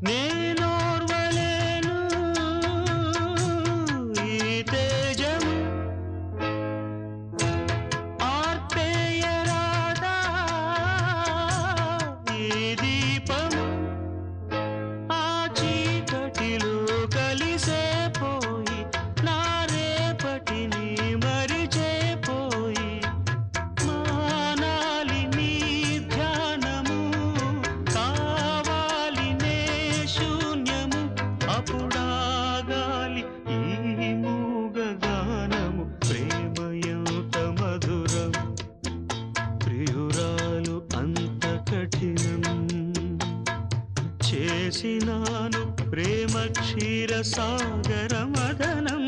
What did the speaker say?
నేనోర్వలేను ఈ తేజము ఆర్పేయరాదా ఈ దీపము ఆ చీకటిలో కలిసే పోయి నా రేపటిని మరిచేపోయి మానాలి నీ ధ్యానము కావాలి నే శూన్యము అప్పుడాగాలి ఈ మూగగానము ప్రేమ ఎంత మధురం ప్రియురాలు అంత కఠినం చేసినాను ప్రేమ క్షీర సాగర మదనం